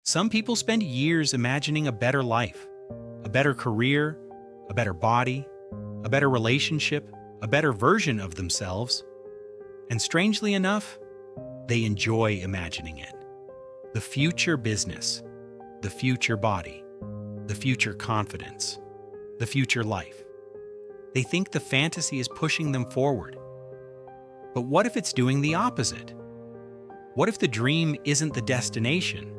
Some people spend years imagining a better life, a better career, a better body, a better relationship, a better version of themselves. And strangely enough, they enjoy imagining it. The future business, the future body, the future confidence, the future life. They think the fantasy is pushing them forward. But what if it's doing the opposite? What if the dream isn't the destination?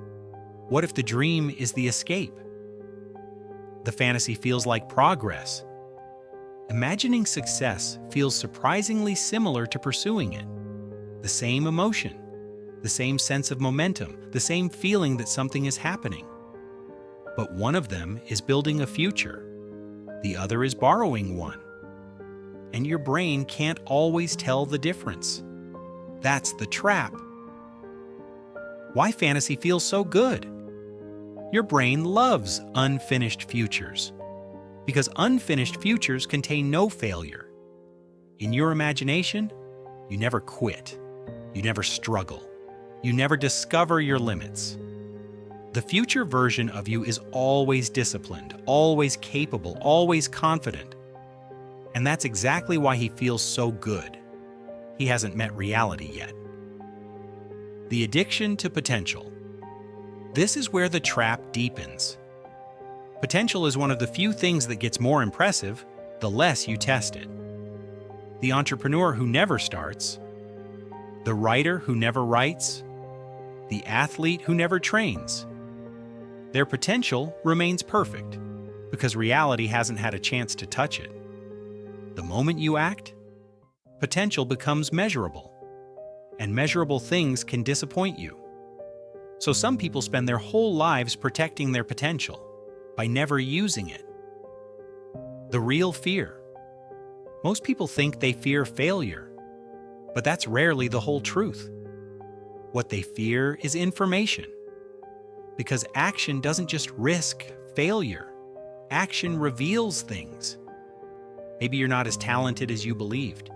What if the dream is the escape? The fantasy feels like progress. Imagining success feels surprisingly similar to pursuing it. The same emotion, the same sense of momentum, the same feeling that something is happening. But one of them is building a future. The other is borrowing one. And your brain can't always tell the difference. That's the trap. Why fantasy feels so good? Your brain loves unfinished futures, because unfinished futures contain no failure. In your imagination, you never quit, you never struggle, you never discover your limits. The future version of you is always disciplined, always capable, always confident. And that's exactly why he feels so good. He hasn't met reality yet. The addiction to potential. This is where the trap deepens. Potential is one of the few things that gets more impressive the less you test it. The entrepreneur who never starts, the writer who never writes, the athlete who never trains. Their potential remains perfect because reality hasn't had a chance to touch it. The moment you act, potential becomes measurable, and measurable things can disappoint you. So some people spend their whole lives protecting their potential by never using it. The real fear. Most people think they fear failure, but that's rarely the whole truth. What they fear is information, because action doesn't just risk failure. Action reveals things. Maybe you're not as talented as you believed.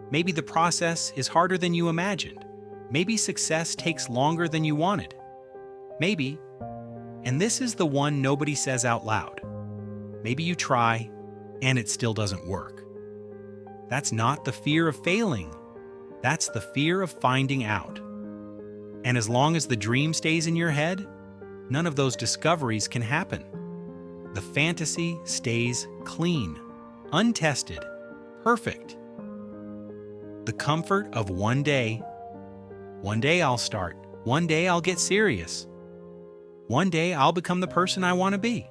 Maybe the process is harder than you imagined. Maybe success takes longer than you wanted. Maybe, and this is the one nobody says out loud, maybe you try and it still doesn't work. That's not the fear of failing. That's the fear of finding out. And as long as the dream stays in your head, none of those discoveries can happen. The fantasy stays clean, untested, perfect. The comfort of one day I'll start, one day I'll get serious. One day I'll become the person I want to be.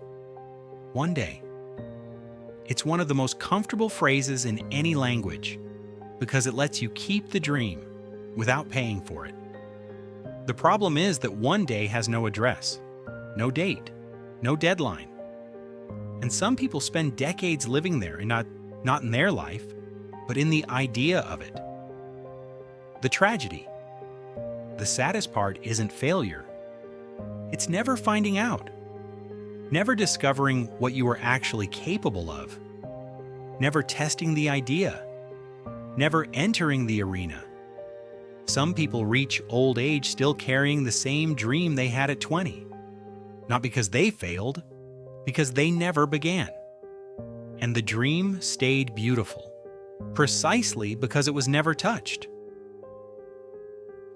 One day. It's one of the most comfortable phrases in any language because it lets you keep the dream without paying for it. The problem is that one day has no address, no date, no deadline. And some people spend decades living there and not in their life, but in the idea of it. The tragedy. The saddest part isn't failure. It's never finding out. Never discovering what you are actually capable of. Never testing the idea. Never entering the arena. Some people reach old age still carrying the same dream they had at 20. Not because they failed, because they never began. And the dream stayed beautiful, precisely because it was never touched.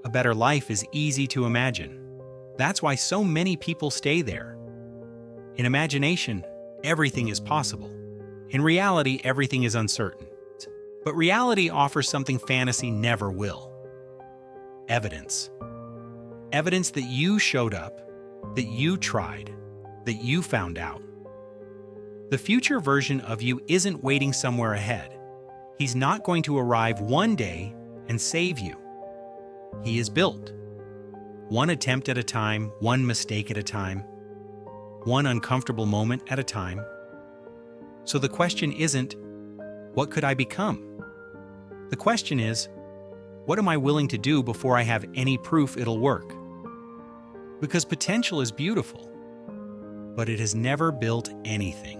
A better life is easy to imagine. That's why so many people stay there. In imagination, everything is possible. In reality, everything is uncertain. But reality offers something fantasy never will. Evidence. Evidence that you showed up, that you tried, that you found out. The future version of you isn't waiting somewhere ahead. He's not going to arrive one day and save you. He is built. One attempt at a time, one mistake at a time, one uncomfortable moment at a time. So the question isn't, what could I become? The question is, what am I willing to do before I have any proof it'll work? Because potential is beautiful, but it has never built anything.